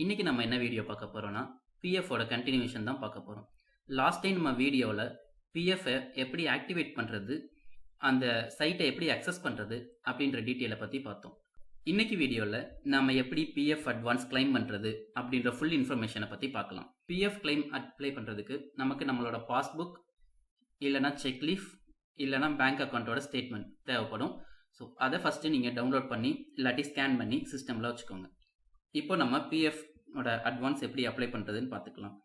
இன்னைக்கு நம்ம என்ன வீடியோ பார்க்க போறோம்னா பிஎஃபோட கண்டினியூஷன் தான் பார்க்க போறோம். லாஸ்ட் டைம் நம்ம வீடியோவில் பிஎஃப் எப்படி ஆக்டிவேட் பண்ணுறது, அந்த சைட்டை எப்படி அக்சஸ் பண்ணுறது அப்படின்ற டீட்டெயிலை பற்றி பார்த்தோம். இன்னைக்கு வீடியோவில் நம்ம எப்படி பிஎஃப் அட்வான்ஸ் கிளைம் பண்ணுறது அப்படின்ற ஃபுல் இன்ஃபர்மேஷனை பற்றி பார்க்கலாம். பிஎஃப் கிளைம் அப்ளை பண்ணுறதுக்கு நமக்கு நம்மளோட பாஸ்புக் இல்லைனா செக்லீஃப் இல்லைனா பேங்க் அக்கௌண்ட்டோட ஸ்டேட்மெண்ட் தேவைப்படும். ஸோ அதை ஃபஸ்ட்டு நீங்கள் டவுன்லோட் பண்ணி இல்லாட்டி ஸ்கேன் பண்ணி சிஸ்டமில் வச்சுக்கோங்க. இப்போ நம்ம பிஎஃப் ஓட அட்வான்ஸ் எப்படி அப்ளை பண்ணுறதுன்னு பார்த்துக்கலாம்.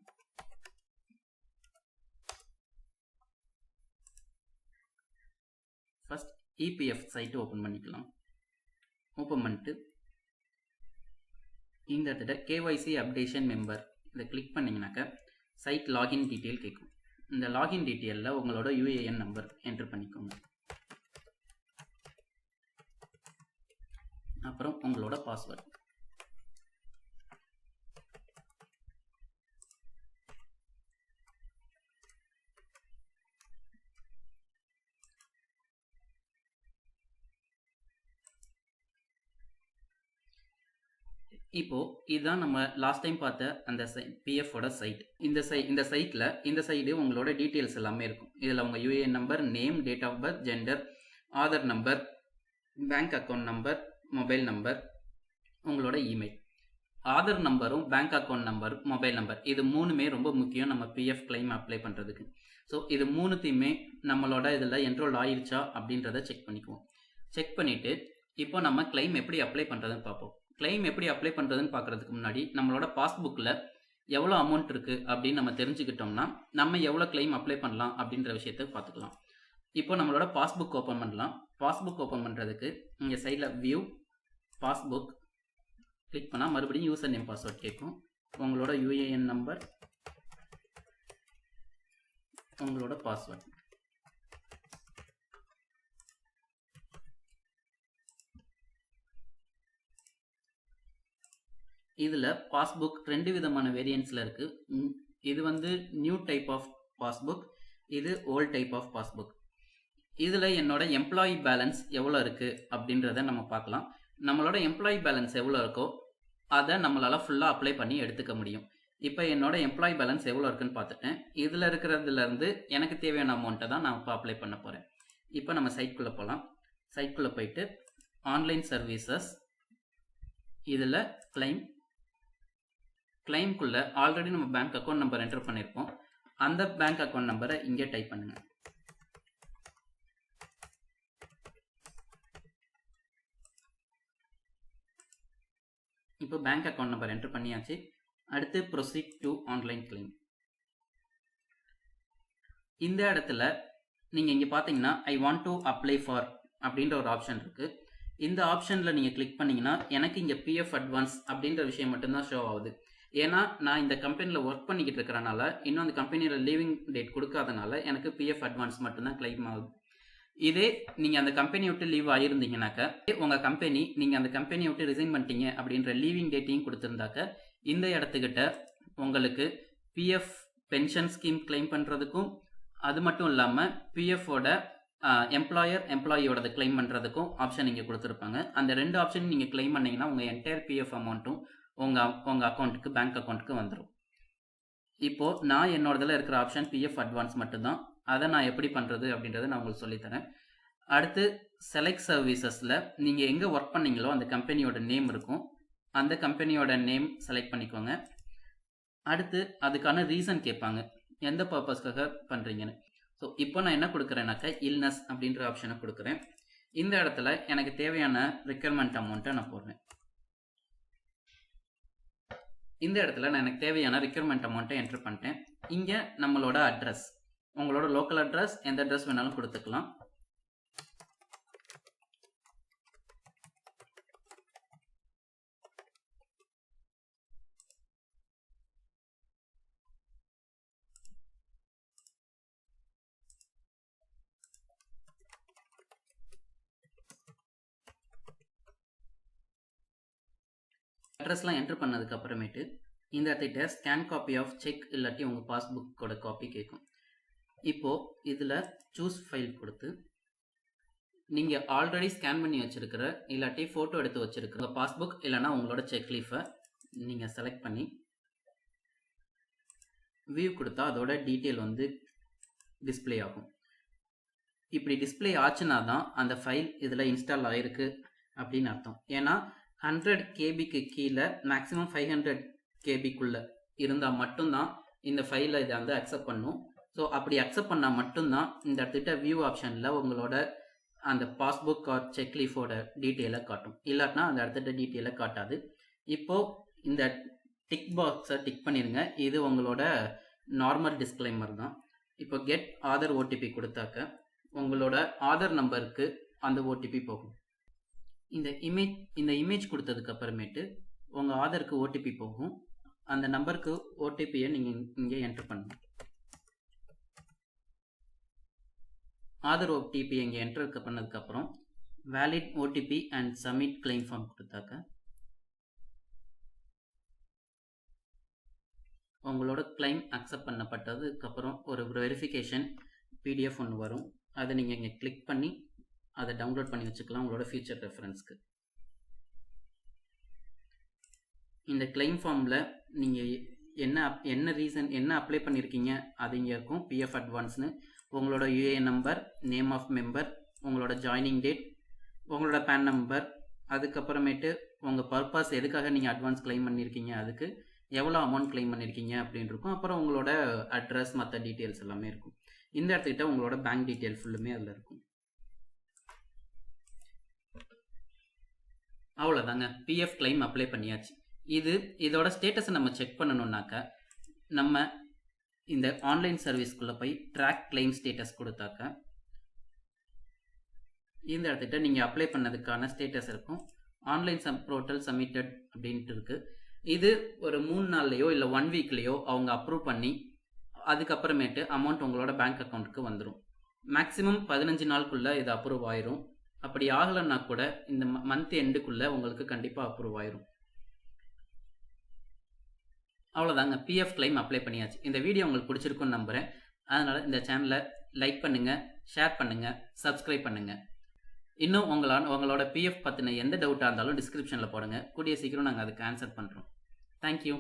ஃபர்ஸ்ட் இபிஎஃப் சைட்டு ஓப்பன் பண்ணிக்கலாம். ஓப்பன் பண்ணிட்டு இந்த இடத்துல கேஒய்சி அப்டேஷன் மெம்பர் இதை கிளிக் பண்ணிங்கனாக்கா சைட் லாகின் டீட்டெயில் கேட்கும். இந்த லாகின் டீட்டெயிலில் உங்களோட யூஏஎன் நம்பர் என்ட்ரு பண்ணிக்கோங்க. அப்புறம் உங்களோட பாஸ்வேர்டு. இப்போ இதுதான் நம்ம லாஸ்ட் டைம் பார்த்த அந்த பிஎஃபோட சைட். இந்த சைடு உங்களோட டீட்டெயில்ஸ் எல்லாமே இருக்கும். இதில் உங்கள் UAN number, name, date of birth, gender, Aadhaar number, bank account number, mobile number, உங்களோட இமெயில். ஆதார் நம்பரும் bank account number, mobile number இது மூணுமே ரொம்ப முக்கியம் நம்ம பிஎஃப் கிளைம் அப்ளை பண்ணுறதுக்கு. ஸோ இது மூணுத்தையுமே நம்மளோட இதில் என்ரோல் ஆயிடுச்சா அப்படின்றத செக் பண்ணிக்குவோம். செக் பண்ணிவிட்டு இப்போ நம்ம கிளைம் எப்படி அப்ளை பண்ணுறதுன்னு பார்ப்போம். கிளைம் எப்படி அப்ளை பண்ணுறதுன்னு பார்க்குறதுக்கு முன்னாடி நம்மளோட பாஸ்புக்கில் எவ்வளோ அமௌண்ட் இருக்குது அப்படின்னு நம்ம தெரிஞ்சுக்கிட்டோம்னா நம்ம எவ்வளோ கிளைம் அப்ளை பண்ணலாம் அப்படின்ற விஷயத்தை பார்த்துக்கலாம். இப்போ நம்மளோட பாஸ்புக் ஓப்பன் பண்ணலாம். பாஸ்புக் ஓப்பன் பண்ணுறதுக்கு இங்கே சைடில் வியூ பாஸ்புக் கிளிக் பண்ணால் மறுபடியும் யூசர் நேம் பாஸ்வேர்ட் கேட்கும். உங்களோட யூஏஎன் நம்பர், உங்களோட பாஸ்வேர்ட். இதில் பாஸ்புக் ரெண்டு விதமான வேரியன்ட்ஸில் இருக்குது. இது வந்து நியூ டைப் ஆஃப் பாஸ்புக், இது ஓல்ட் டைப் ஆஃப் பாஸ்புக். இதில் என்னோட எம்ப்ளாயி பேலன்ஸ் எவ்வளோ இருக்குது அப்படின்றத நம்ம பார்க்கலாம். நம்மளோட எம்ப்ளாயி பேலன்ஸ் எவ்வளோ இருக்கோ அதை நம்மளால் ஃபுல்லாக அப்ளை பண்ணி எடுத்துக்க முடியும். இப்போ என்னோட எம்ப்ளாயி பேலன்ஸ் எவ்வளோ இருக்குன்னு பார்த்துட்டேன். இதில் இருக்கிறதுலேருந்து எனக்கு தேவையான அமௌண்ட்டை தான் நான் இப்போ அப்ளை பண்ண போகிறேன். இப்போ நம்ம சைட்குள்ளே போகலாம். சைட்குள்ளே போயிட்டு ஆன்லைன் சர்வீசஸ், இதில் கிளைம்குள்ளே ஆல்ரெடி நம்ம பேங்க் அக்கௌண்ட் நம்பர் என்டர் பண்ணியிருப்போம். அந்த பேங்க் அக்கௌண்ட் நம்பரை இங்கே டைப் பண்ணுங்கள். இப்போ பேங்க் அக்கௌண்ட் நம்பர் என்டர் பண்ணியாச்சு. அடுத்து ப்ரொசீட் டு ஆன்லைன் கிளைம். இந்த இடத்துல நீங்கள் இங்கே பார்த்தீங்கன்னா I want to apply for அப்படின்ற ஒரு ஆப்ஷன் இருக்குது. இந்த ஆப்ஷனில் நீங்கள் கிளிக் பண்ணிங்கன்னா எனக்கு இங்கே பிஎஃப் அட்வான்ஸ் அப்படின்ற விஷயம் மட்டும்தான் ஷோ ஆகுது. ஏன்னா நான் இந்த கம்பெனியில் ஒர்க் பண்ணிக்கிட்டு இருக்கிறனால, இன்னும் அந்த கம்பெனியில் லீவிங் டேட் கொடுக்காதனால எனக்கு பிஎஃப் அட்வான்ஸ் மட்டும்தான் கிளைம் ஆகுது. இதே நீங்கள் அந்த கம்பெனியை விட்டு லீவ் ஆகியிருந்தீங்கன்னாக்கா, உங்கள் கம்பெனி நீங்கள் அந்த கம்பெனியை விட்டு ரிசைன் பண்ணிட்டீங்க அப்படின்ற லீவிங் டேட்டையும் கொடுத்துருந்தாக்க இந்த இடத்துக்கிட்ட உங்களுக்கு பிஎஃப் பென்ஷன் ஸ்கீம் கிளைம் பண்ணுறதுக்கும், அது மட்டும் இல்லாமல் பிஎஃபோட எம்ப்ளாயியோடது கிளைம் பண்ணுறதுக்கும் ஆப்ஷன் இங்கே கொடுத்துருப்பாங்க. அந்த ரெண்டு ஆப்ஷன் நீங்கள் கிளைம் பண்ணிங்கன்னா உங்கள் என்டையர் பிஎஃப் அமௌண்ட்டும் உங்கள் அக்கௌண்ட்டுக்கு, பேங்க் அக்கௌண்ட்டுக்கு வந்துடும். இப்போது நான் என்னோடதில் இருக்கிற ஆப்ஷன் பிஎஃப் அட்வான்ஸ் மட்டும்தான். அதை நான் எப்படி பண்ணுறது அப்படின்றத நான் உங்களுக்கு சொல்லித்தரேன். அடுத்து செலக்ட் சர்வீசஸில் நீங்கள் எங்கே ஒர்க் பண்ணீங்களோ அந்த கம்பெனியோட நேம் இருக்கும். அந்த கம்பெனியோட நேம் செலக்ட் பண்ணிக்கோங்க. அடுத்து அதுக்கான ரீசன் கேட்பாங்க, எந்த பர்பஸ்க்காக பண்ணுறீங்கன்னு. ஸோ இப்போ நான் என்ன கொடுக்குறேன்னாக்கா இல்னஸ் அப்படின்ற ஆப்ஷனை கொடுக்குறேன். இந்த இடத்துல எனக்கு தேவையான ரெக்யர்மெண்ட் அமௌண்ட்டை நான் போடுறேன். இந்த இடத்துல நான் எனக்கு தேவையான ரெக்யர்மெண்ட் அமௌண்ட்டை என்ட்ரு பண்ணிட்டேன். இங்கே நம்மளோட அட்ரஸ், உங்களோட லோக்கல் அட்ரஸ் எந்த அட்ரஸ் வேணாலும் கொடுத்துக்கலாம். அட்ரஸ்லாம் என்ட்ரு பண்ணதுக்கு அப்புறமேட்டு இந்த இடத்துக்கிட்ட ஸ்கேன் காப்பி ஆஃப் செக் இல்லாட்டி உங்கள் பாஸ்புக்கோட காப்பி கேட்கும். இப்போது இதில் சூஸ் ஃபைல் கொடுத்து நீங்கள் ஆல்ரெடி ஸ்கேன் பண்ணி வச்சுருக்கிற இல்லாட்டி ஃபோட்டோ எடுத்து வச்சுருக்கிற பாஸ்புக் இல்லைனா உங்களோட செக் லீஃபை நீங்கள் செலக்ட் பண்ணி வியூ கொடுத்தா அதோட டீட்டெயில் வந்து டிஸ்ப்ளே ஆகும். இப்படி டிஸ்ப்ளே ஆச்சுன்னா தான் அந்த ஃபைல் இதில் இன்ஸ்டால் ஆகிருக்கு அப்படின்னு அர்த்தம். ஏன்னா 100 கேபிக்கு கீழே மேக்ஸிமம் 500 கேபிக்குள்ளே இருந்தால் மட்டும்தான் இந்த ஃபைலை இதை வந்து அக்செப்ட் பண்ணும். ஸோ அப்படி அக்செப்ட் பண்ணால் மட்டும்தான் இந்த இடத்துக்கிட்ட வியூ ஆப்ஷனில் உங்களோட அந்த பாஸ்புக் ஆர் செக்லீஃபோட டீட்டெயிலை காட்டும். இல்லாட்டினா அந்த இடத்துக்கிட்ட டீட்டெயிலை காட்டாது. இப்போது இந்த டிக் பாக்ஸை டிக் பண்ணிடுங்க. இது உங்களோட நார்மல் டிஸ்க்ளைமர் தான். இப்போ கெட் ஆதார் ஓடிபி கொடுத்தாக்க உங்களோட ஆதார் நம்பருக்கு அந்த ஓடிபி போகும். இந்த இமேஜ் கொடுத்ததுக்கு அப்புறமேட்டு உங்கள் ஆதாருக்கு ஓடிபி போகும். அந்த நம்பருக்கு ஓடிபியை நீங்கள் இங்கே என்டர் பண்ணணும். ஆதார் ஓடிபி இங்கே என்டர் பண்ணதுக்கப்புறம் valid OTP and submit claim form கொடுத்தாக்க உங்களோட கிளைம் அக்செப்ட் பண்ணப்பட்டதுக்கப்புறம் ஒரு வெரிஃபிகேஷன் பிடிஎஃப் ஒன்று வரும். அதை நீங்கள் இங்கே கிளிக் பண்ணி அதை டவுன்லோட் பண்ணி வச்சுக்கலாம் உங்களோட ஃபியூச்சர் ரெஃபரன்ஸ்க்கு. இந்த கிளைம் ஃபார்மில் நீங்கள் என்ன ரீசன் என்ன அப்ளை பண்ணியிருக்கீங்க அது இங்கே இருக்கும். பிஎஃப் அட்வான்ஸ்னு உங்களோட UAN number, name of member, உங்களோட ஜாயினிங் டேட், உங்களோட பேன் நம்பர், அதுக்கப்புறமேட்டு உங்கள் பர்பஸ் எதுக்காக நீங்கள் அட்வான்ஸ் கிளைம் பண்ணியிருக்கீங்க, அதுக்கு எவ்வளோ அமௌண்ட் கிளைம் பண்ணியிருக்கீங்க அப்படின்னு இருக்கும். அப்புறம் உங்களோட அட்ரஸ் மற்ற டீட்டெயில்ஸ் எல்லாமே இருக்கும். இந்த இடத்துக்கிட்ட உங்களோட பேங்க் டீட்டெயில் ஃபுல்லுமே அதில் இருக்கும். அவ்வளோதாங்க, பிஎஃப் கிளைம் அப்ளை பண்ணியாச்சு. இதோட ஸ்டேட்டஸை நம்ம செக் பண்ணணுன்னாக்க நம்ம இந்த ஆன்லைன் சர்வீஸ்க்குள்ளே போய் ட்ராக் கிளைம் ஸ்டேட்டஸ் கொடுத்தாக்க இந்த இடத்துக்கிட்ட நீங்கள் அப்ளை பண்ணதுக்கான ஸ்டேட்டஸ் இருக்கும். ஆன்லைன் போர்ட்டல் சப்மிட்டட் அப்படின்ட்டு இருக்குது. இது ஒரு 3 நாள்லையோ இல்லை 1 வீக்லேயோ அவங்க அப்ரூவ் பண்ணி அதுக்கப்புறமேட்டு அமௌண்ட் உங்களோட பேங்க் அக்கௌண்ட்டுக்கு வந்துடும். மேக்ஸிமம் 15 நாளுக்குள்ளே இது அப்ரூவ் ஆயிரும். அப்படி ஆகலைன்னா கூட இந்த மந்த் எண்டுக்குள்ளே உங்களுக்கு கண்டிப்பாக அப்ரூவ் ஆயிரும். அவ்வளோதாங்க, பிஎஃப் கிளைம் அப்ளை பண்ணியாச்சு. இந்த வீடியோ உங்களுக்கு பிடிச்சிருக்குன்னு நம்புகிறேன். அதனால் இந்த சேனலை லைக் பண்ணுங்கள், ஷேர் பண்ணுங்கள், சப்ஸ்கிரைப் பண்ணுங்கள். இன்னும் உங்களோட பிஎஃப் பற்றின எந்த டவுட்டாக இருந்தாலும் டிஸ்கிரிப்ஷனில் போடுங்க. கூடிய சீக்கிரம் நாங்கள் அதுக்கு ஆன்சர் பண்ணுறோம். தேங்க்யூ.